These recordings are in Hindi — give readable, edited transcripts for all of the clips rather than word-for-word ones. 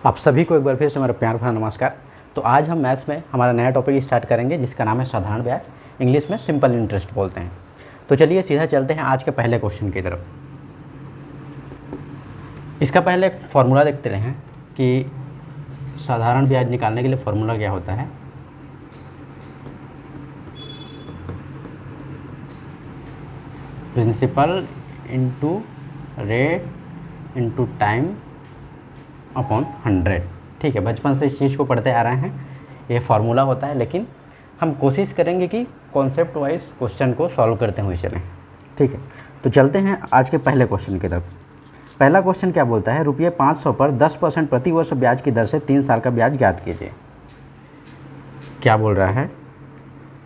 आप सभी को एक बार फिर से मेरा प्यार भरा नमस्कार। तो आज हम मैथ्स में हमारा नया टॉपिक स्टार्ट करेंगे जिसका नाम है साधारण ब्याज, इंग्लिश में सिंपल इंटरेस्ट बोलते हैं। तो चलिए सीधा चलते हैं आज के पहले क्वेश्चन की तरफ। इसका पहले एक फॉर्मूला देखते हैं कि साधारण ब्याज निकालने के लिए फॉर्मूला क्या होता है। Principal into rate into time upon 100। ठीक है, बचपन से इस चीज़ को पढ़ते आ रहे हैं, ये फार्मूला होता है, लेकिन हम कोशिश करेंगे कि कॉन्सेप्ट वाइज क्वेश्चन को सॉल्व करते हुए चलें। ठीक है, तो चलते हैं आज के पहले क्वेश्चन की तरफ। पहला क्वेश्चन क्या बोलता है, रुपये 500 पर 10% प्रति वर्ष ब्याज की दर से 3 साल का ब्याज ज्ञात कीजिए। क्या बोल रहा है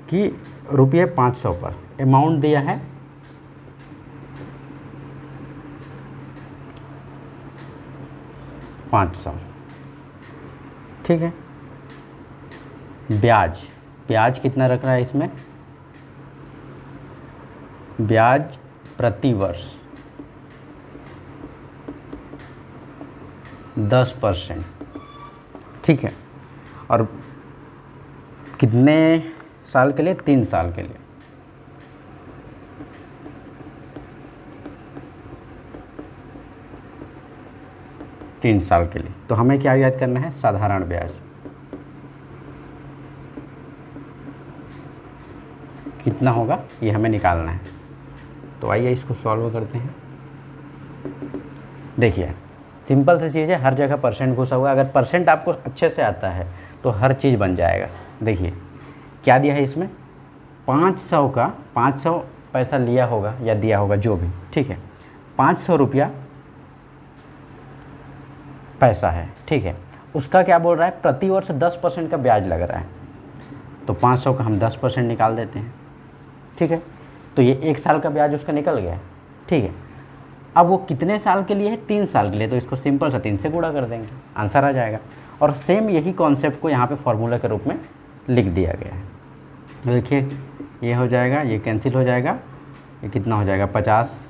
कि रुपये 500 पर अमाउंट दिया है 500। ठीक है, ब्याज कितना रख रहा है इसमें, ब्याज प्रति वर्ष 10%। ठीक है, और कितने साल के लिए, 3 साल के लिए। तीन साल के लिए। तो हमें क्या याद करना है, साधारण ब्याज कितना होगा ये हमें निकालना है। तो आइए इसको सॉल्व करते हैं। देखिए सिंपल सी चीज़ है, हर जगह परसेंट घुसा हुआ है। अगर परसेंट आपको अच्छे से आता है तो हर चीज़ बन जाएगा। देखिए क्या दिया है इसमें, 500 का 500 पैसा लिया होगा या दिया होगा जो भी। ठीक है, 500 रुपया पैसा है। ठीक है, उसका क्या बोल रहा है, प्रति वर्ष 10% का ब्याज लग रहा है। तो 500 का हम 10% निकाल देते हैं। ठीक है, तो ये 1 साल का ब्याज उसका निकल गया। ठीक है, अब वो कितने साल के लिए है, 3 साल के लिए। तो इसको सिंपल सा 3 से गुणा कर देंगे, आंसर आ जाएगा। और सेम यही कॉन्सेप्ट को यहाँ पे फॉर्मूला के रूप में लिख दिया गया है। तो देखिए ये हो जाएगा, ये कैंसिल हो जाएगा, ये कितना हो जाएगा 50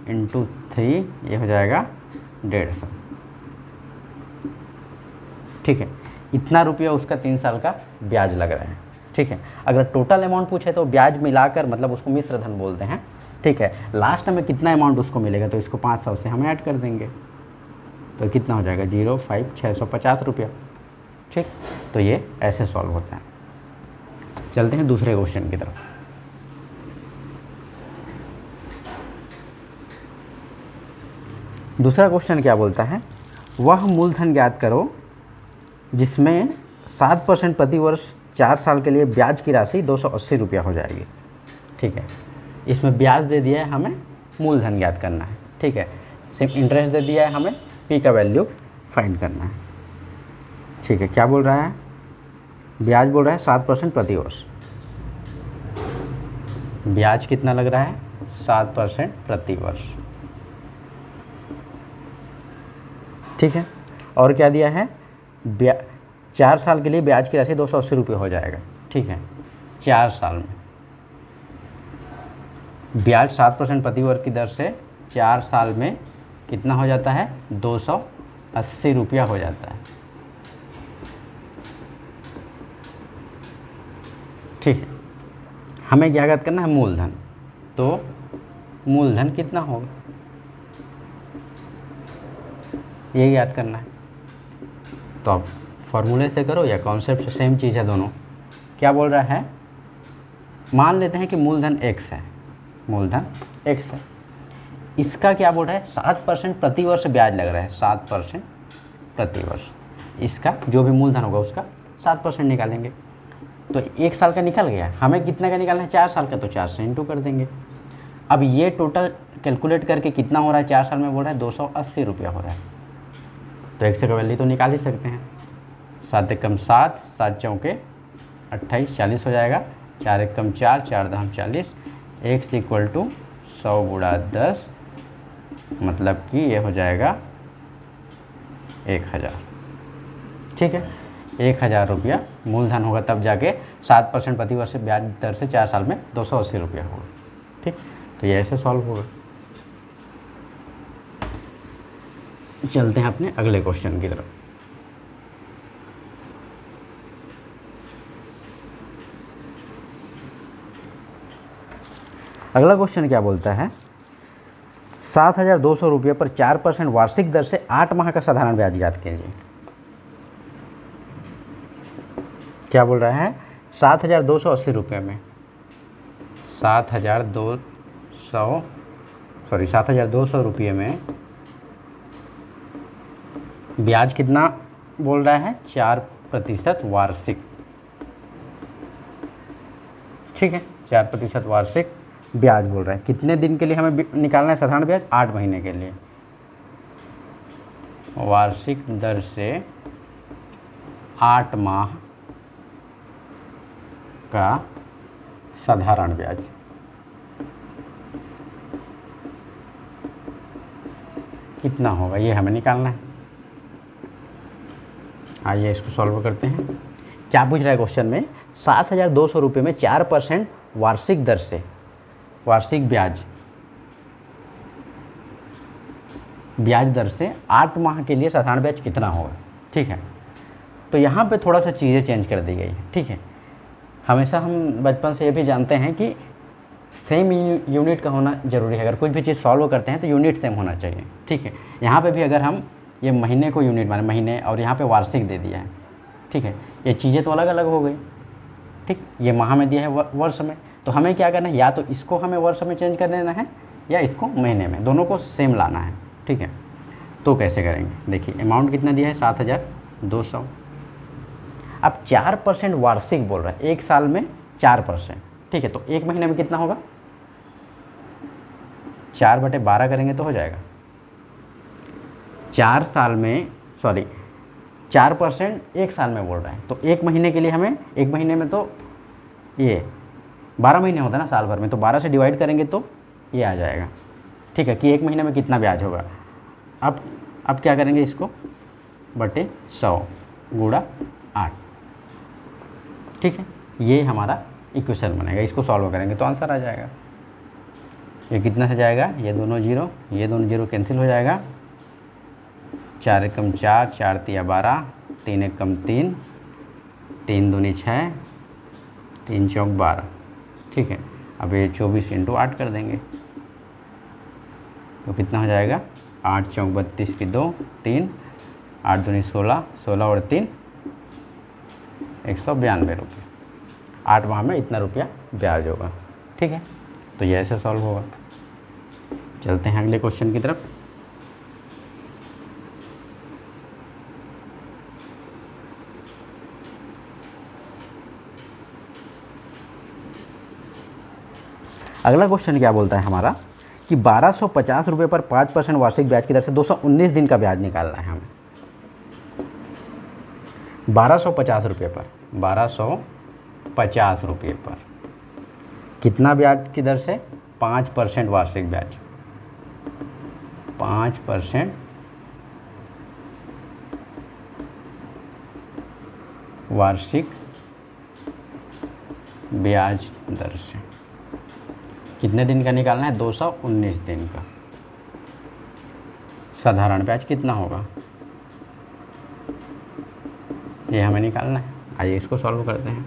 × 3, ये हो जाएगा 150। ठीक है, इतना रुपया उसका 3 साल का ब्याज लग रहा है। ठीक है, अगर टोटल अमाउंट पूछे तो ब्याज मिलाकर, मतलब उसको मिश्र धन बोलते हैं। ठीक है, लास्ट में कितना अमाउंट उसको मिलेगा तो इसको 500 से हम ऐड कर देंगे। तो कितना हो जाएगा 05 650 रुपया। ठीक, तो ये ऐसे सॉल्व होता है। चलते हैं दूसरे क्वेश्चन की तरफ। दूसरा क्वेश्चन क्या बोलता है, वह मूलधन ज्ञात करो जिसमें 7% प्रति वर्ष 4 साल के लिए ब्याज की राशि 280 रुपया हो जाएगी। ठीक है, इसमें ब्याज दे दिया है, हमें मूलधन ज्ञात करना है। ठीक है, सिर्फ इंटरेस्ट दे दिया है, हमें पी का वैल्यू फाइंड करना है। ठीक है, क्या बोल रहा है, ब्याज बोल रहा है 7% प्रति वर्ष। ब्याज कितना लग रहा है, 7% प्रति वर्ष। ठीक है, और क्या दिया है, 4 साल के लिए ब्याज की राशि 280 रुपये हो जाएगा। ठीक है, 4 साल में ब्याज 7% प्रति वर्ष की दर से 4 साल में कितना हो जाता है, 280 रुपया हो जाता है। ठीक है, हमें क्या याद करना है, मूलधन। तो मूलधन कितना होगा ये याद करना है। तो आप फॉर्मूले से करो या कॉन्सेप्ट से, सेम चीज़ है दोनों। क्या बोल रहा है, मान लेते हैं कि मूलधन x है, मूलधन x है। इसका क्या बोल रहा है, 7% प्रति वर्ष ब्याज लग रहा है, 7% प्रति वर्ष। इसका जो भी मूलधन होगा उसका 7% निकालेंगे। तो 1 साल का निकल गया, हमें कितने का निकालना है, 4 साल का। तो 4 से इंटू कर देंगे। अब ये टोटल कैलकुलेट करके कितना हो रहा है, 4 साल में बोल रहा है 280 रुपया हो रहा है। तो x का वैल्यू तो निकाल ही सकते हैं। 7 एकम 7, 7 चौके 28, 40 हो जाएगा। 4 एकम 4, 4 दहम 40। x = 100 × 10, मतलब कि ये हो जाएगा 1000। ठीक है, 1000 रुपया मूलधन होगा, तब जाके 7% प्रति वर्ष ब्याज दर से 4 साल में 280 रुपया होगा। ठीक, तो ये ऐसे सॉल्व होगा। चलते हैं अपने अगले क्वेश्चन की तरफ। अगला क्वेश्चन क्या बोलता है, 7,200 रुपये पर 4% वार्षिक दर से 8 माह का साधारण ब्याज ज्ञात कीजिए। क्या बोल रहा है, 7,280 रुपये में 7,200 रुपये में ब्याज कितना बोल रहा है, 4% वार्षिक। ठीक है, 4% वार्षिक ब्याज बोल रहा है। कितने दिन के लिए हमें निकालना है साधारण ब्याज, 8 महीने के लिए। वार्षिक दर से 8 माह का साधारण ब्याज। कितना होगा ये हमें निकालना है। आइए इसको सॉल्व करते हैं। क्या पूछ रहा है क्वेश्चन में, 7,200 रुपये में 4% वार्षिक दर से, वार्षिक ब्याज दर से 8 माह के लिए साधारण ब्याज कितना होगा। ठीक है, तो यहाँ पे थोड़ा सा चीज़ें चेंज कर दी गई है। ठीक है, हमेशा हम बचपन से ये भी जानते हैं कि सेम यूनिट का होना ज़रूरी है। अगर कुछ भी चीज़ सॉल्व करते हैं तो यूनिट सेम होना चाहिए। ठीक है, यहाँ पे भी अगर हम ये महीने को यूनिट माने महीने, और यहाँ पे वार्षिक दे दिया है। ठीक है, ये चीज़ें तो अलग अलग हो गई। ठीक, ये माह में दिया है वर्ष में, तो हमें क्या करना है, या तो इसको हमें वर्ष में चेंज कर देना है या इसको महीने में, दोनों को सेम लाना है। ठीक है, तो कैसे करेंगे, देखिए अमाउंट कितना दिया है, 7,200। अब 4% वार्षिक बोल रहा है, एक साल में 4%। ठीक है, तो एक महीने में कितना होगा, 4/12 करेंगे तो हो जाएगा। 4% एक साल में बोल रहे हैं, तो एक महीने के लिए हमें, एक महीने में तो ये 12 महीने होता है ना साल भर में, तो 12 से डिवाइड करेंगे तो ये आ जाएगा। ठीक है, कि एक महीने में कितना ब्याज होगा। अब क्या करेंगे, इसको बटे 100 गुणा 8। ठीक है, ये हमारा इक्वेशन बनेगा। इसको सॉल्व करेंगे तो आंसर आ जाएगा। ये कितना से जाएगा, ये दोनों जीरो कैंसिल हो जाएगा। 4 एकम 4, 4 तिया 12, 3 एकम 3, 3 दूनी 6, 3 चौक 12। ठीक है, अब ये 24 × 8 कर देंगे तो कितना हो जाएगा, 8 चौक 32 की 2, 3, 8 दूनी 16, 16 और 3 192 रुपये। 8 माह में इतना रुपया ब्याज होगा। ठीक है, तो ये ऐसे सॉल्व होगा। चलते हैं अगले क्वेश्चन की तरफ। अगला क्वेश्चन क्या बोलता है हमारा कि 1250 रुपये पर 5% वार्षिक ब्याज की दर से 219 दिन का ब्याज निकालना है हमें। 1250 रुपये पर, 1250 रुपये पर कितना ब्याज की दर से, 5% वार्षिक ब्याज, 5% वार्षिक ब्याज दर से कितने दिन का निकालना है, 219 दिन का। साधारण ब्याज कितना होगा ये हमें निकालना है। आइए इसको सॉल्व करते हैं।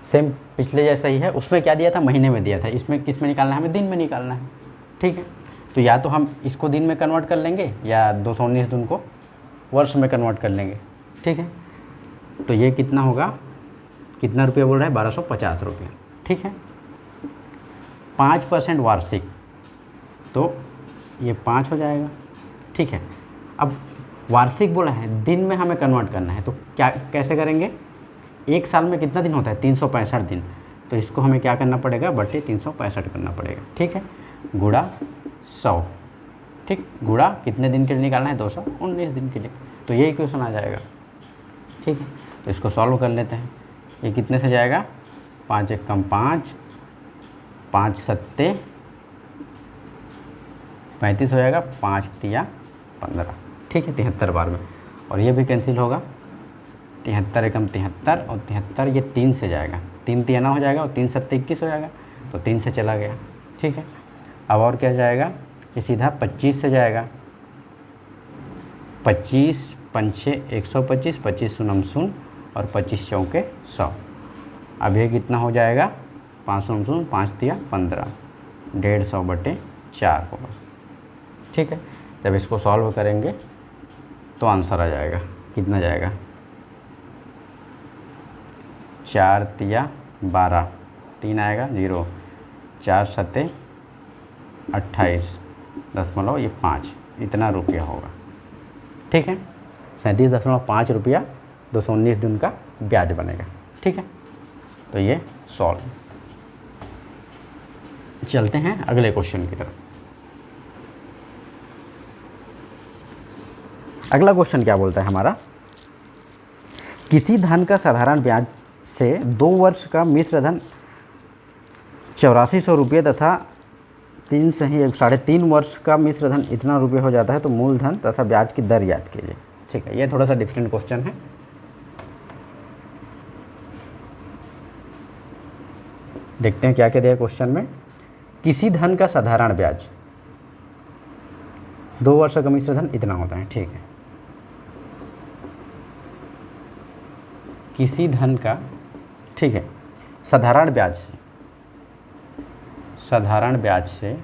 सेम पिछले जैसा ही है, उसमें क्या दिया था, महीने में दिया था, इसमें किस में निकालना है, हमें दिन में निकालना है। ठीक है, तो या तो हम इसको दिन में कन्वर्ट कर लेंगे या 219 दिन को वर्ष में कन्वर्ट कर लेंगे। ठीक है, तो ये कितना होगा, कितना रुपये बोल रहा है, 1250 रुपये। ठीक है, 5% वार्षिक, तो ये 5 हो जाएगा। ठीक है, अब वार्षिक बोला है, दिन में हमें कन्वर्ट करना है, तो क्या कैसे करेंगे, एक साल में कितना दिन होता है, 365 दिन, तो इसको हमें क्या करना पड़ेगा, बटे 365 करना पड़ेगा। ठीक है, गुणा 100। ठीक, गुणा कितने दिन के लिए निकालना है, 219 दिन के लिए, तो ये इक्वेशन आ जाएगा। ठीक है, तो इसको सॉल्व कर लेते हैं। ये कितने से जाएगा, 5 एकम 5, 5 सत्ते 35 हो जाएगा, 5 तिया 15। ठीक है, 73 बार में, और ये भी कैंसिल होगा। 73 एकम 73 और 73 ये 3 से जाएगा, 3 तिया 9 हो जाएगा और 3 सत्ते 21 हो जाएगा, तो 3 से चला गया। ठीक है, अब और क्या जाएगा, ये सीधा 25 से जाएगा। 25 पंछे 125, 25 शून्य शून्य और 25 चौके 100। अब ये कितना हो जाएगा, 500 5 दिया 15, 150/4 होगा। ठीक है, जब इसको सॉल्व करेंगे तो आंसर आ जाएगा, कितना जाएगा, 4 तिया 12, 3 आएगा 0, 4 सत्ते 28.5, इतना रुपया होगा। ठीक है, 37.5 रुपया 219 दिन का ब्याज बनेगा। ठीक है, तो ये सॉल्व। चलते हैं अगले क्वेश्चन की तरफ। अगला क्वेश्चन क्या बोलता है हमारा, किसी धन का साधारण ब्याज से 2 वर्ष का मिश्र धन 8400 रुपये तथा 3.5 वर्ष का मिश्र धन इतना रुपये हो जाता है, तो मूलधन तथा ब्याज की दर याद कीजिए। ठीक है, ये थोड़ा सा डिफरेंट क्वेश्चन है। देखते हैं क्या क्या दिया क्वेश्चन में। किसी धन का साधारण ब्याज 2 वर्ष का मिश्र धन इतना होता है। ठीक है, किसी धन का, ठीक है, साधारण ब्याज से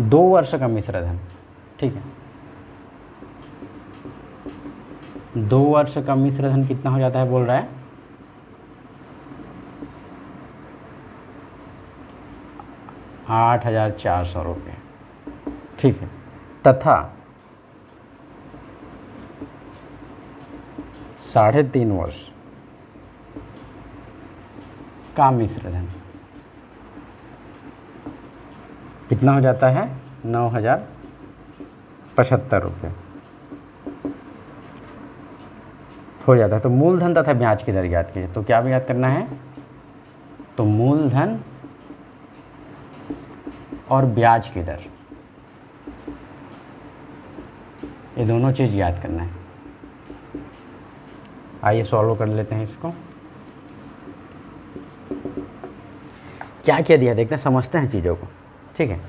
2 वर्ष का मिश्र धन, ठीक है, 2 वर्ष का मिश्र धन कितना हो जाता है बोल रहा है, 8,400 रुपये। ठीक है, तथा 3.5 वर्ष का मिश्र धन कितना हो जाता है, 9,075 रुपये हो जाता है। तो मूलधन तथा ब्याज की दर याद कीजिए। तो क्या याद करना है, तो मूलधन और ब्याज की दर, ये दोनों चीज़ याद करना है। आइए सॉल्व कर लेते हैं इसको। क्या क्या दिया देखते हैं, समझते हैं चीज़ों को। ठीक है,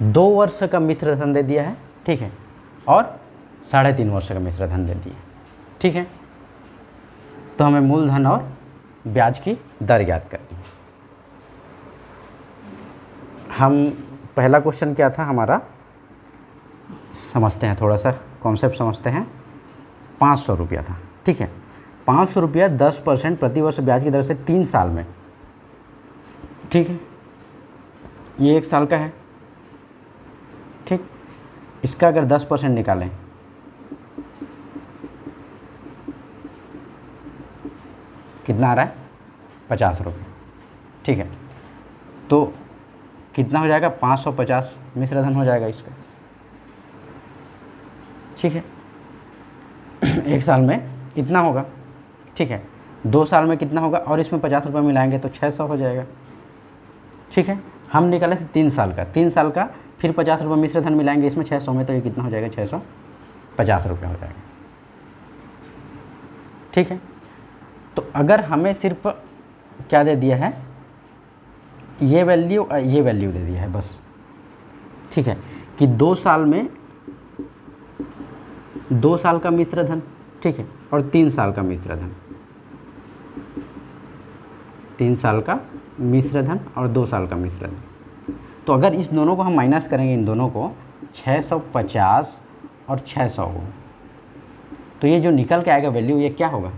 2 वर्ष का मिश्र धन दे दिया है। ठीक है, और 3.5 वर्ष का मिश्र धन दे दिया। ठीक है, तो हमें मूलधन और ब्याज की दर याद करनी है। हम पहला क्वेश्चन क्या था हमारा, समझते हैं, थोड़ा सा कॉन्सेप्ट समझते हैं। 500 रुपया था। ठीक है, 500 रुपया 10% प्रति वर्ष ब्याज की दर से 3 साल में। ठीक है, ये 1 साल का है। ठीक, इसका अगर 10% निकालें, कितना आ रहा है, 50 रुपये। ठीक है, तो कितना हो जाएगा, 550 मिश्र धन हो जाएगा इसका। ठीक है, 1 साल में इतना होगा। ठीक है, 2 साल में कितना होगा, और इसमें 50 रुपये मिलाएंगे तो 600 हो जाएगा। ठीक है, हम निकाले थे 3 साल का, 3 साल का फिर 50 रुपये मिश्र धन मिलाएंगे इसमें 600 में, तो ये कितना हो जाएगा, 650 रुपये हो जाएगा। ठीक है, तो अगर हमें सिर्फ क्या दे दिया है, ये वैल्यू दे दिया है बस। ठीक है, कि 2 साल में 2 साल का मिश्र धन, ठीक है, और 3 साल का मिश्र धन, 3 साल का मिश्र धन और 2 साल का मिश्र धन। तो अगर इस दोनों को हम माइनस करेंगे, इन दोनों को 650 और 600 को, तो ये जो निकल के आएगा वैल्यू, ये क्या होगा,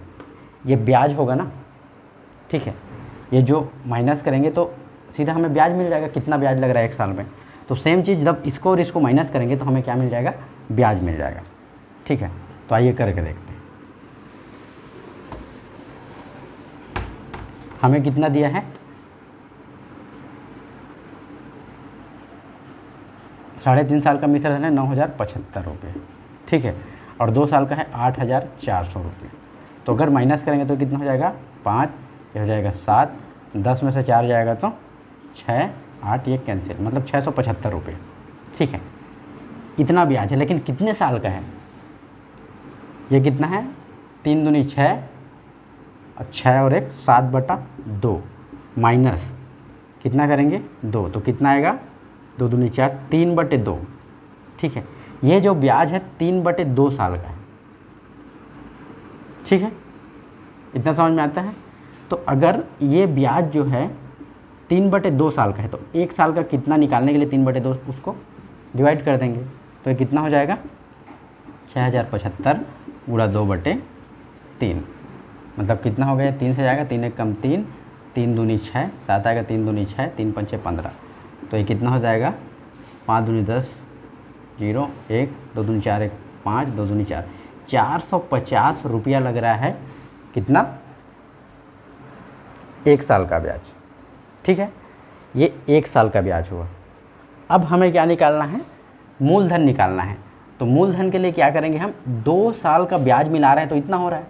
ये ब्याज होगा ना। ठीक है, ये जो माइनस करेंगे तो सीधा हमें ब्याज मिल जाएगा, कितना ब्याज लग रहा है 1 साल में। तो सेम चीज़ जब इसको और इसको माइनस करेंगे तो हमें क्या मिल जाएगा, ब्याज मिल जाएगा। ठीक है, तो आइए करके देखते हैं। हमें कितना दिया है, 3.5 साल का मिश्र धन है 9,075 रुपये। ठीक है, और 2 साल का है 8,400 रुपये। तो अगर माइनस करेंगे तो कितना हो जाएगा, 5, ये हो जाएगा 7, 10 में से 4 जाएगा तो 6, 8, ये कैंसिल, मतलब 675 रुपये। ठीक है, इतना ब्याज है, लेकिन कितने साल का है, ये कितना है, 3 दूनी 6, और 6 और 1 7/2 माइनस कितना करेंगे, 2, तो कितना आएगा, 2 दूनी 4, 3/2। ठीक है, ये जो ब्याज है 3/2 साल का है। ठीक है, इतना समझ में आता है। तो अगर ये ब्याज जो है 3/2 साल का है तो 1 साल का कितना निकालने के लिए 3/2 उसको डिवाइड कर देंगे, तो ये कितना हो जाएगा 6075 गुणा 2/3, मतलब कितना हो गया, 3 से जाएगा, 3 एक कम 3, 3 दूनी 6, 7 आएगा, 3 दूनी 6, 3 पंचे 15, तो ये कितना हो जाएगा 5 दूनी 10, 0 1, 2 दूनी 4 1, 5, 2 दूनी 4, 450 रुपया लग रहा है, कितना, 1 साल का ब्याज। ठीक है, ये 1 साल का ब्याज हुआ। अब हमें क्या निकालना है, मूलधन निकालना है। तो मूलधन के लिए क्या करेंगे हम, 2 साल का ब्याज मिला रहे हैं तो इतना हो रहा है।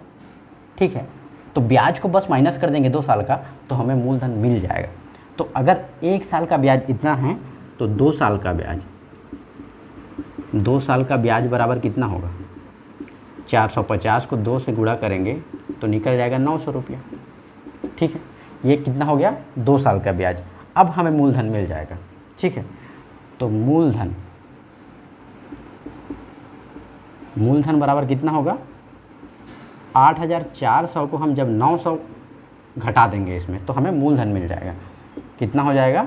ठीक है, तो ब्याज को बस माइनस कर देंगे 2 साल का तो हमें मूलधन मिल जाएगा। तो अगर 1 साल का ब्याज इतना है तो 2 साल का ब्याज, 2 साल का ब्याज बराबर कितना होगा, 450 को 2 से गुणा करेंगे तो निकल जाएगा 900 रुपया। ठीक है, ये कितना हो गया, 2 साल का ब्याज। अब हमें मूलधन मिल जाएगा। ठीक है, तो मूलधन बराबर कितना होगा, 8400 को हम जब 900 घटा देंगे इसमें तो हमें मूलधन मिल जाएगा। कितना हो जाएगा,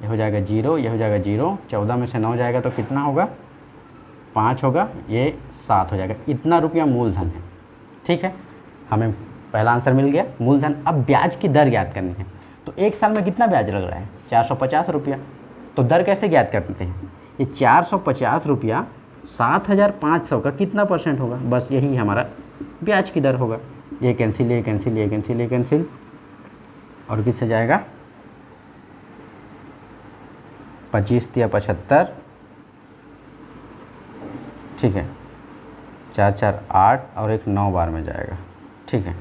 ये हो जाएगा 0, ये हो जाएगा 0, 14 में से 9 जाएगा तो कितना होगा, 5 होगा, ये 7 हो जाएगा। इतना रुपया मूलधन है। ठीक है, हमें पहला आंसर मिल गया मूलधन। अब ब्याज की दर ज्ञात करनी है। तो 1 साल में कितना ब्याज लग रहा है, 450 रुपया। तो दर कैसे ज्ञात करते हैं, ये 450 रुपया 7500 का कितना परसेंट होगा, बस यही हमारा ब्याज की दर होगा। ये कैंसिल, ये कैंसिल, ये कैंसिल, ये कैंसिल, और किससे जाएगा, 25 या 75, ठीक है, 4 4 8 और एक 9 बार में जाएगा। ठीक है,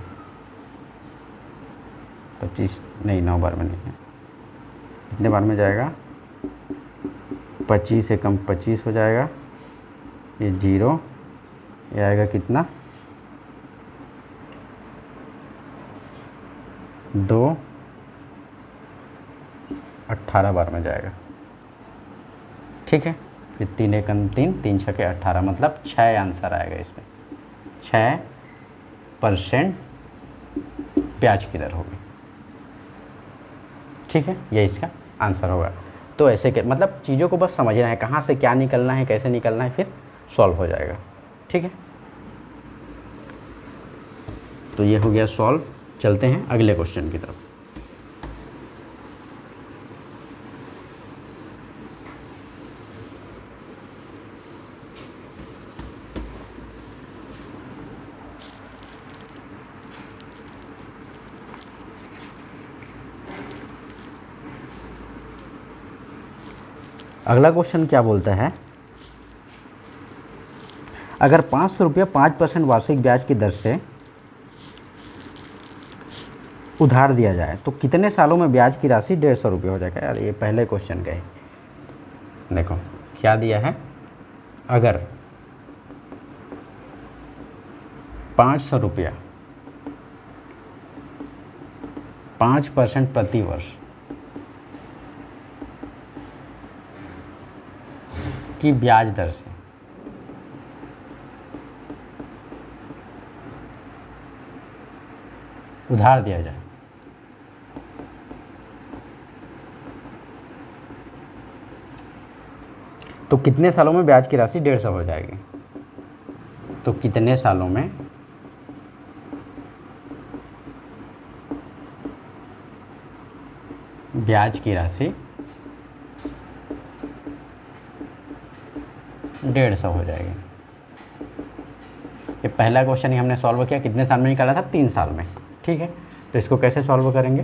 25 नहीं, 9 बार में नहीं है, कितने बार में जाएगा, 25 से कम 25 हो जाएगा, ये 0, ये आएगा कितना, 2, 18 बार में जाएगा। ठीक है, फिर 3 एकम 3, 3 छके 18, मतलब 6 आंसर आएगा इसमें, 6% ब्याज की दर होगी। ठीक है, ये इसका आंसर होगा। तो ऐसे के मतलब चीज़ों को बस समझना है, कहाँ से क्या निकलना है, कैसे निकलना है, फिर सॉल्व हो जाएगा। ठीक है, तो ये हो गया सॉल्व। चलते हैं अगले क्वेश्चन की तरफ। अगला क्वेश्चन क्या बोलता है, अगर 500 रुपया 5% वार्षिक ब्याज की दर से उधार दिया जाए तो कितने सालों में ब्याज की राशि 150 रुपये हो जाएगा। यार ये पहले क्वेश्चन का है, देखो क्या दिया है, अगर 500 रुपया 5% प्रति वर्ष की ब्याज दर से उधार दिया जाए तो कितने सालों में ब्याज की राशि 150 हो जाएगी। तो कितने सालों में ब्याज की राशि 150 हो जाएगी। ये पहला क्वेश्चन ही हमने सॉल्व किया, कितने साल में निकाला था, 3 साल में। ठीक है, तो इसको कैसे सॉल्व करेंगे,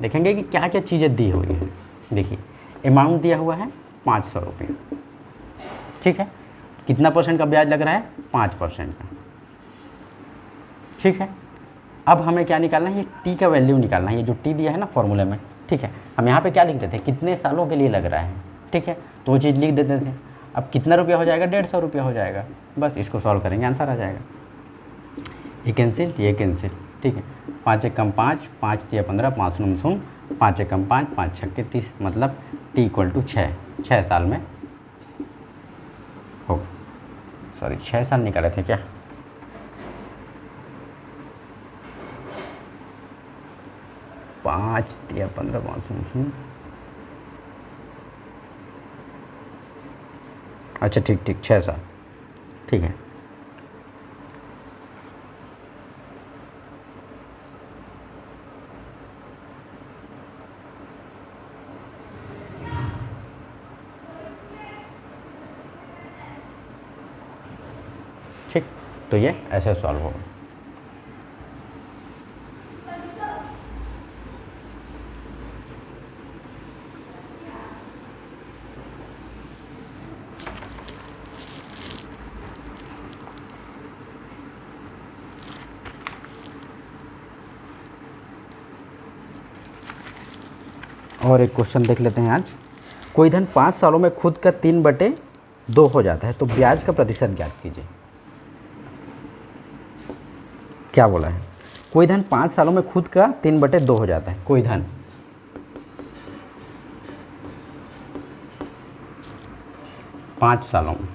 देखेंगे कि क्या क्या चीज़ें दी हुई है। देखिए अमाउंट दिया हुआ है 500 रुपये। ठीक है, कितना परसेंट का ब्याज लग रहा है, 5% का। ठीक है, अब हमें क्या निकालना है, ये टी का वैल्यू निकालना है, ये जो टी दिया है ना फॉर्मूले में। ठीक है, हम यहाँ पे क्या लिखते थे, कितने सालों के लिए लग रहा है। ठीक है, तो वो चीज़ लिख देते थे। अब कितना रुपया हो जाएगा, 150 रुपया हो जाएगा। बस इसको सॉल्व करेंगे, आंसर आ जाएगा। ये कैंसिल, ये कैंसिल। ठीक है, 5 एकम 5, 5 तिया 15, 5 नम 0, 5 एकम 5, 5 छक्के 30, मतलब टी इक्वल टू 6 साल में हो, सॉरी 6 साल निकाले थे क्या, 5 या 15 5। अच्छा ठीक ठीक 6 साल, ठीक है। ठीक, तो ये ऐसे सॉल्व होगा। और एक क्वेश्चन देख लेते हैं आज। कोई धन 5 सालों में खुद का 3/2 हो जाता है, तो ब्याज का प्रतिशत ज्ञात कीजिए। क्या बोला है? कोई धन 5 सालों में खुद का 3/2 हो जाता है। कोई धन 5 सालों में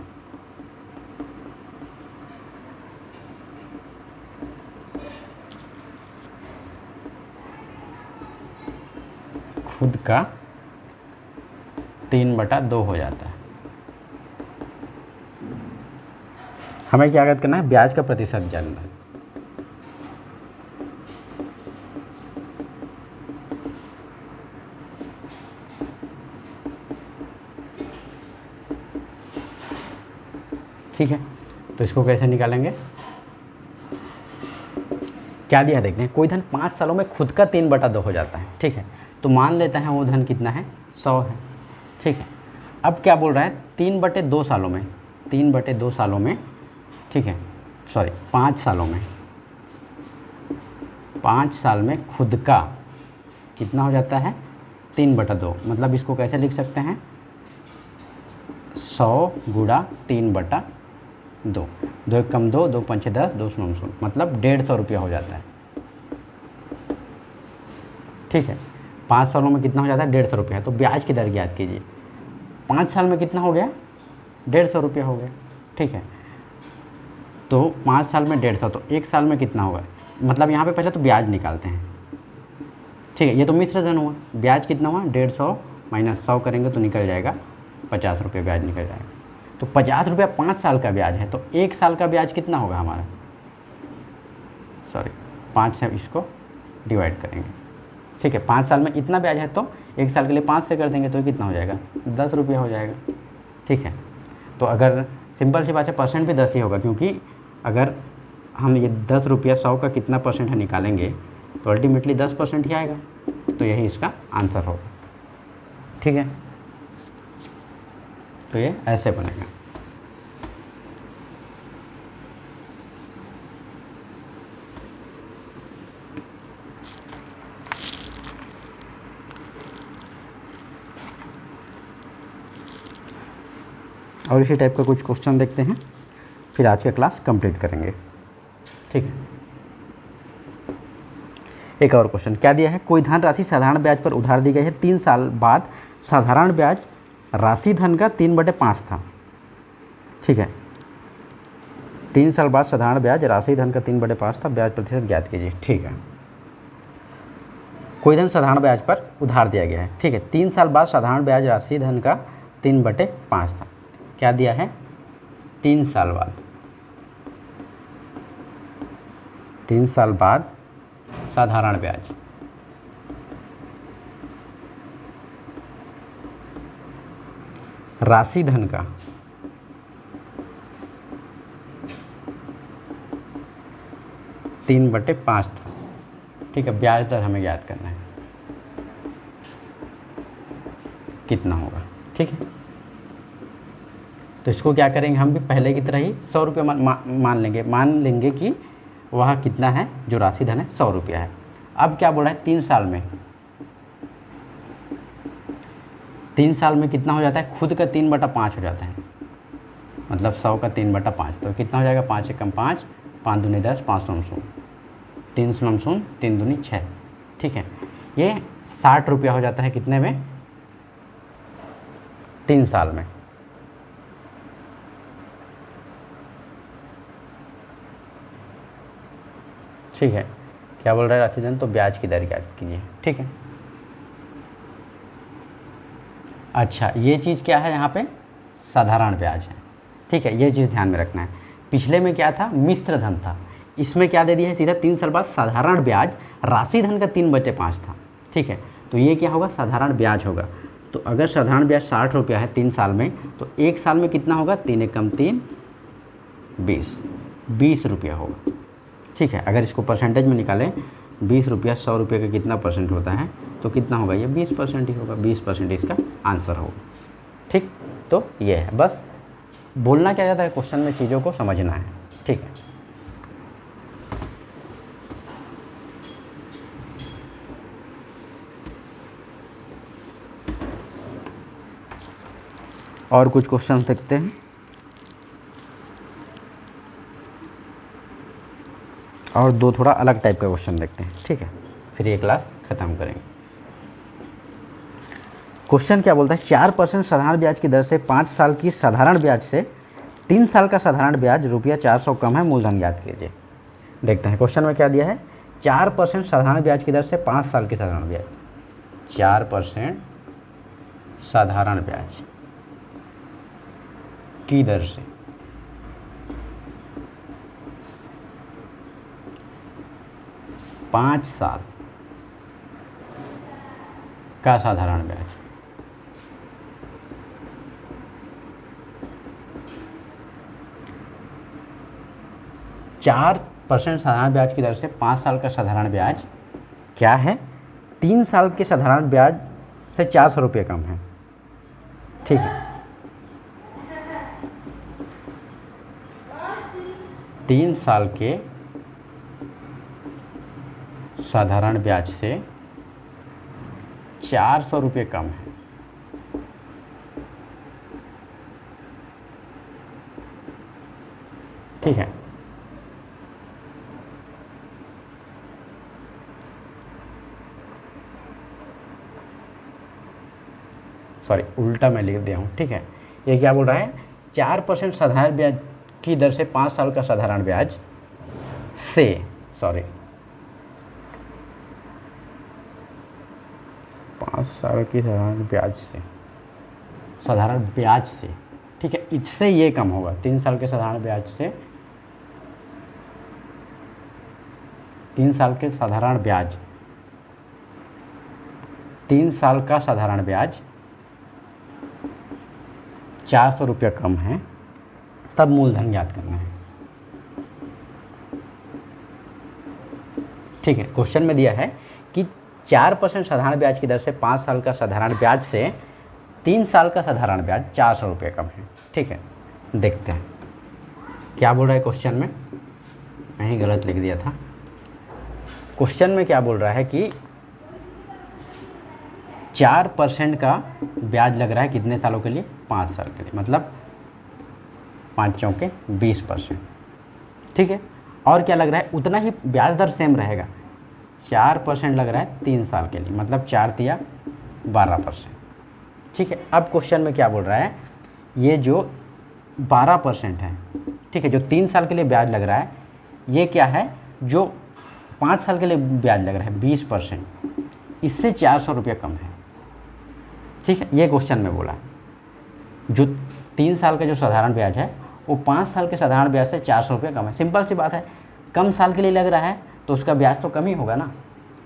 खुद का 3/2 हो जाता है। हमें क्या याद करना है? ब्याज का प्रतिशत जानना है। ठीक है, तो इसको कैसे निकालेंगे? क्या दिया है देखते हैं। कोई धन 5 सालों में खुद का 3/2 हो जाता है, ठीक है। तो मान लेते हैं वो धन कितना है? 100 है, ठीक है। अब क्या बोल रहा है? 3/2 सालों में, 3/2 सालों में, ठीक है, सॉरी 5 सालों में, 5 साल में खुद का कितना हो जाता है? 3/2। मतलब इसको कैसे लिख सकते हैं? 100 गुणा 3/2, 2 1 कम 2, 2 5 10, 2 0 0, मतलब 150 रुपया हो जाता है, ठीक है। 5 सालों में कितना हो जाता है? 150 रुपया। तो ब्याज की दर ज्ञात कीजिए। 5 साल में कितना हो गया? 150 रुपया हो गया, ठीक है। तो 5 साल में 150, तो 1 साल में कितना होगा? मतलब यहाँ पे पहले तो ब्याज निकालते हैं, ठीक है। ये तो मिश्र धन हुआ। ब्याज कितना हुआ? 150 माइनस 100 करेंगे तो निकल जाएगा 50 रुपये ब्याज निकल जाएगा। तो 50 रुपया 5 साल का ब्याज है, तो 1 साल का ब्याज कितना होगा हमारा? सॉरी 5 से इसको डिवाइड करेंगे, ठीक है। 5 साल में इतना ब्याज है तो 1 साल के लिए 5 से कर देंगे तो कितना हो जाएगा? 10 रुपया हो जाएगा, ठीक है। तो अगर सिंपल सी बात है, परसेंट भी 10 ही होगा, क्योंकि अगर हम ये 10 रुपया 100 का कितना परसेंट है निकालेंगे तो अल्टीमेटली 10% ही आएगा। तो यही इसका आंसर होगा, ठीक है। तो ये ऐसे बनेगा। और इसी टाइप का कुछ क्वेश्चन देखते हैं, फिर आज का क्लास कंप्लीट करेंगे, ठीक है। एक और क्वेश्चन क्या दिया है? कोई धन राशि साधारण ब्याज पर उधार दी गई है। 3 साल बाद साधारण ब्याज राशि धन का 3/5 था, ठीक है। 3 साल बाद साधारण ब्याज राशि धन का 3/5 था। ब्याज प्रतिशत ज्ञात कीजिए, ठीक है। कोई धन साधारण ब्याज पर उधार दिया गया है, ठीक है। 3 साल बाद साधारण ब्याज राशि धन का 3/5 था। क्या दिया है? 3 साल बाद, 3 साल बाद साधारण ब्याज राशि धन का 3/5 था, ठीक है। ब्याज दर हमें ज्ञात करना है कितना होगा, ठीक है। तो इसको क्या करेंगे? हम भी पहले की तरह ही 100 रुपये मान लेंगे कि वह कितना है, जो राशि धन है 100 रुपया है। अब क्या बोला है? 3 साल में, 3 साल में कितना हो जाता है? खुद का 3/5 हो जाता है, मतलब 100 का 3/5, तो कितना हो जाएगा? 5 एकम 5, 5 दूनी 10, 5 0 0, 3 0 0, 3 दूनी 6, ठीक है। ये 60 रुपया हो जाता है कितने में? 3 साल में, ठीक है। क्या बोल रहा है राशिधन, तो ब्याज की दर ज्ञात कीजिए। ठीक है, अच्छा ये चीज़ क्या है यहाँ पे, साधारण ब्याज है। ठीक है, ये चीज़ ध्यान में रखना है। पिछले में क्या था, मिश्र धन था, इसमें क्या दे दिया है सीधा 3 साल बाद साधारण ब्याज, राशि धन का 3/5 था। ठीक है, तो ये क्या होगा, साधारण ब्याज होगा। तो अगर साधारण ब्याज 60 रुपया है 3 साल में, तो 1 साल में कितना होगा, 3 एकम 3 20 रुपया होगा। ठीक है, अगर इसको परसेंटेज में निकालें, 20 रुपया 100 रुपये का कितना परसेंट होता है, तो कितना होगा, ये 20% ही होगा, 20% इसका आंसर होगा। ठीक, तो ये है, बस बोलना क्या जाता है क्वेश्चन में, चीज़ों को समझना है। ठीक है, और कुछ क्वेश्चन देखते हैं, और 2 थोड़ा अलग टाइप का क्वेश्चन देखते हैं। ठीक है, फिर ये क्लास ख़त्म करेंगे। क्वेश्चन क्या बोलता है, 4% साधारण ब्याज की दर से 5 साल की साधारण ब्याज से 3 साल का साधारण ब्याज ₹400 कम है, मूलधन ज्ञात कीजिए। देखते हैं क्वेश्चन में क्या दिया है, 4% साधारण ब्याज की दर से 5 साल की साधारण ब्याज, 4% साधारण ब्याज की दर से 5 साल का साधारण ब्याज, 4% साधारण ब्याज की दर से 5 साल का साधारण ब्याज क्या है, 3 साल के साधारण ब्याज से 400 रुपये कम है। ठीक है, 3 साल के साधारण ब्याज से 400 रुपये कम है। ठीक है, सॉरी उल्टा मैं लिख दिया हूँ। ठीक है, ये क्या बोल रहा है, 4% साधारण ब्याज की दर से 5 साल का साधारण ब्याज से, सॉरी 5 साल की साधारण ब्याज से, साधारण ब्याज से, ठीक है, इससे ये कम होगा, 3 साल के साधारण ब्याज से, 3 साल के साधारण ब्याज, 3 साल का साधारण ब्याज 400 रुपया कम है, तब मूलधन ज्ञात करना है। ठीक है, क्वेश्चन में दिया है कि 4% साधारण ब्याज की दर से 5 साल का साधारण ब्याज से 3 साल का साधारण ब्याज 400 रुपये कम है। ठीक है, देखते हैं क्या बोल रहा है क्वेश्चन में, मैं ही गलत लिख दिया था। क्वेश्चन में क्या बोल रहा है कि 4% का ब्याज लग रहा है कितने सालों के लिए, 5 साल के लिए, मतलब 5 चौके 20%। ठीक है, और क्या लग रहा है, उतना ही ब्याज दर सेम रहेगा, 4% लग रहा है 3 साल के लिए, मतलब 4 तिया 12%। ठीक है, अब क्वेश्चन में क्या बोल रहा है, ये जो 12% है, ठीक है, जो 3 साल के लिए ब्याज लग रहा है, ये क्या है, जो 5 साल के लिए ब्याज लग रहा है 20%, इससे 400 रुपये कम है। ठीक है, ये क्वेश्चन में बोला, जो 3 साल का जो साधारण ब्याज है वो 5 साल के साधारण ब्याज से 400 रुपये कम है। सिंपल सी बात है, कम साल के लिए लग रहा है तो उसका ब्याज तो कम ही होगा ना,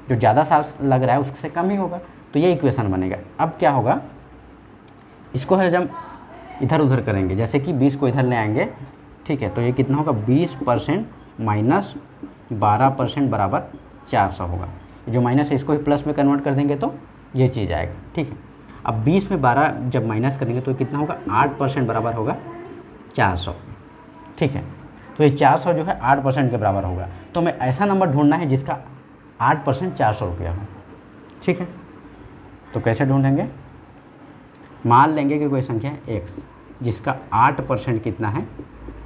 जो ज़्यादा साल लग रहा है उससे कम ही होगा, तो ये इक्वेशन बनेगा। अब क्या होगा, इसको है जब इधर उधर करेंगे, जैसे कि 20 को इधर ले आएंगे, ठीक है, तो ये कितना होगा, 20% माइनस 12% बराबर 400 होगा। जो माइनस है इसको ही प्लस में कन्वर्ट कर देंगे तो ये चीज़ आएगा। ठीक है, अब 20 में 12 जब माइनस करेंगे तो कितना होगा, 8% बराबर होगा 400। ठीक है, तो ये 400 जो है 8% के बराबर होगा, तो हमें ऐसा नंबर ढूंढना है जिसका 8% 400 रुपया हो। ठीक है, तो कैसे ढूंढेंगे, मान लेंगे कि कोई संख्या है x जिसका 8% कितना है,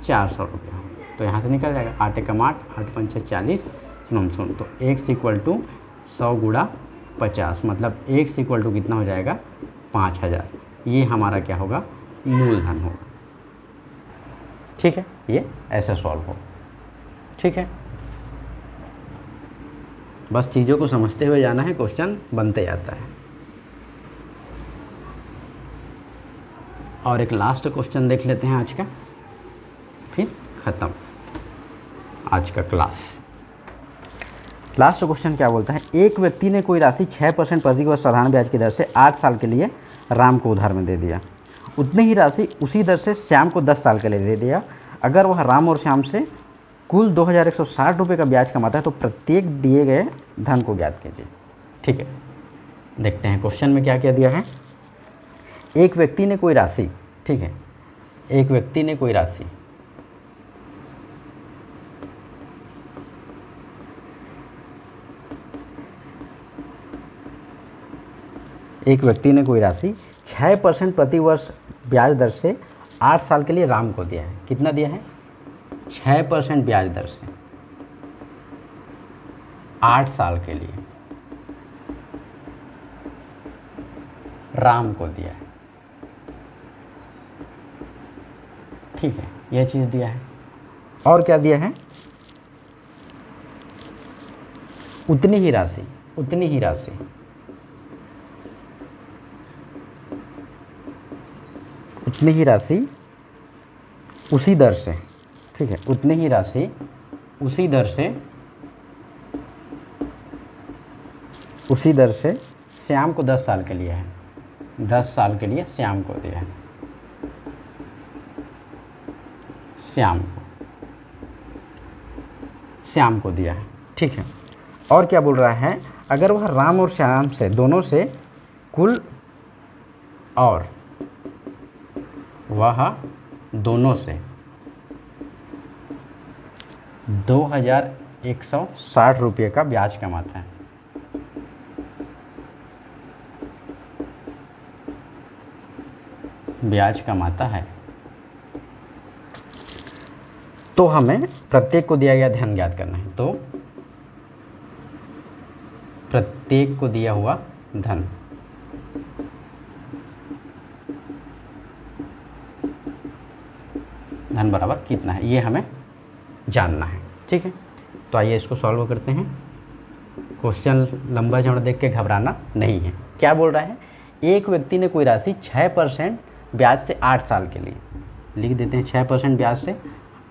400 रुपया, तो यहाँ से निकल जाएगा 8 एकम 8, 8 पंचे 40, सुन तो x इक्वल टू 100 गुणा 50, मतलब x इक्वल टू कितना हो जाएगा, 5000। ये हमारा क्या होगा, मूलधन होगा। ठीक है, ये ऐसे सॉल्व हो। ठीक है, बस चीज़ों को समझते हुए जाना है, क्वेश्चन बनते जाता है। और एक लास्ट क्वेश्चन देख लेते हैं आज का, फिर ख़त्म आज का क्लास। लास्ट क्वेश्चन क्या बोलता है, एक व्यक्ति ने कोई राशि 6% प्रति वर्ष साधारण ब्याज की दर से 8 साल के लिए राम को उधार में दे दिया। उतनी ही राशि उसी दर से श्याम को 10 साल के लिए दे दिया। अगर वह राम और श्याम से कुल 2160 रुपये का ब्याज कमाता है तो प्रत्येक दिए गए धन को ज्ञात कीजिए। ठीक है, देखते हैं क्वेश्चन में क्या क्या दिया है। एक व्यक्ति ने कोई राशि, ठीक है, एक व्यक्ति ने कोई राशि एक व्यक्ति ने कोई राशि 6% प्रति वर्ष ब्याज दर से 8 साल के लिए राम को दिया है। कितना दिया है? 6% ब्याज दर से 8 साल के लिए राम को दिया है। ठीक है, यह चीज़ दिया है। और क्या दिया है? उतनी ही राशि उसी दर से, ठीक है, उतनी ही राशि उसी दर से श्याम को 10 साल के लिए है। 10 साल के लिए श्याम को दिया है, श्याम को दिया है। ठीक है, और क्या बोल रहा है, अगर वह राम और श्याम से दोनों से कुल, और वह दोनों से 2160 रुपये का ब्याज कमाता है। तो हमें प्रत्येक को दिया गया धन ज्ञात करना है। तो प्रत्येक को दिया हुआ धन बराबर कितना है, ये हमें जानना है। ठीक है, तो आइए इसको सॉल्व करते हैं। क्वेश्चन लंबा चौड़ा देख के घबराना नहीं है। क्या बोल रहा है, एक व्यक्ति ने कोई राशि 6% ब्याज से 8 साल के लिए, लिख देते हैं 6% ब्याज से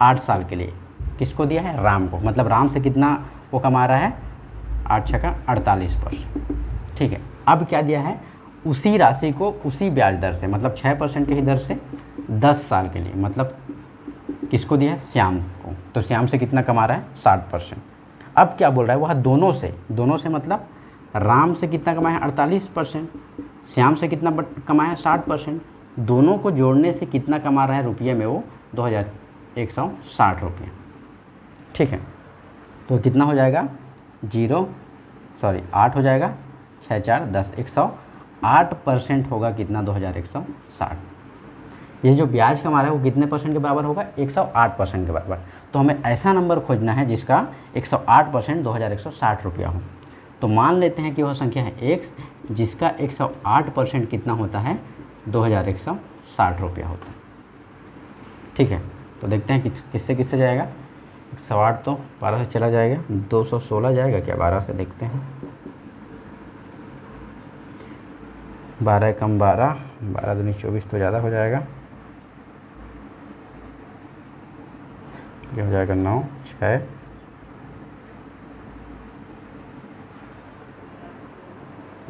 8 साल के लिए किसको दिया है? राम को। मतलब राम से कितना वो कमा रहा है? 8 छक्का 48%। ठीक है, अब क्या दिया है, उसी राशि को उसी ब्याज दर से, मतलब 6% की ही दर से 10 साल के लिए, मतलब किसको दिया है? श्याम को। तो श्याम से कितना कमा रहा है? 60%। अब क्या बोल रहा है, वह दोनों से मतलब राम से कितना कमाया है? 48%। श्याम से कितना कमाया है? 60%। दोनों को जोड़ने से कितना कमा रहा है रुपये में? वो 2160 रुपये। ठीक है, तो कितना हो जाएगा? 8 हो जाएगा, 6 4 10, 108% होगा कितना? 2160। ये जो ब्याज कमा रहा है वो कितने परसेंट के बराबर होगा? 108% के बराबर। तो हमें ऐसा नंबर खोजना है जिसका 108% 2160 रुपया हो। तो मान लेते हैं कि वह संख्या है x, जिसका 108% कितना होता है? 2160 रुपया होता है। ठीक है, तो देखते हैं किससे किससे जाएगा। 108 तो 12 से चला जाएगा, 216 जाएगा क्या 12 से? देखते हैं, 12 कम 12, 12 दूनी 24 तो ज़्यादा हो जाएगा। ये हो जाएगा 9 6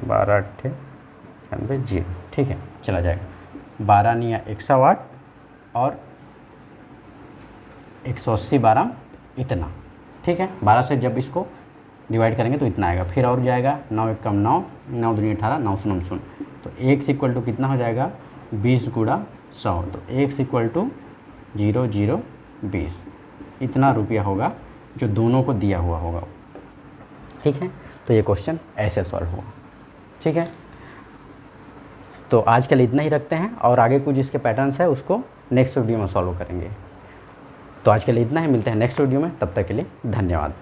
12 8 96 0। ठीक है, चला जाएगा। 12 निया 108 और 180 12 इतना। ठीक है, 12 से जब इसको डिवाइड करेंगे तो इतना आएगा। फिर और जाएगा 9 1 कम 9, 9 दूनी 18, 9 0 0। तो x इक्वल टू कितना हो जाएगा? 20 गुणा 100। तो x इक्वल टू 0 0 20। इतना रुपया होगा जो दोनों को दिया हुआ होगा। ठीक है, तो ये क्वेश्चन ऐसे सॉल्व होगा। ठीक है, तो आज के लिए इतना ही रखते हैं, और आगे कुछ इसके पैटर्न्स है उसको नेक्स्ट वीडियो में सॉल्व करेंगे। तो आज के लिए इतना ही, मिलते हैं नेक्स्ट वीडियो में, तब तक के लिए धन्यवाद।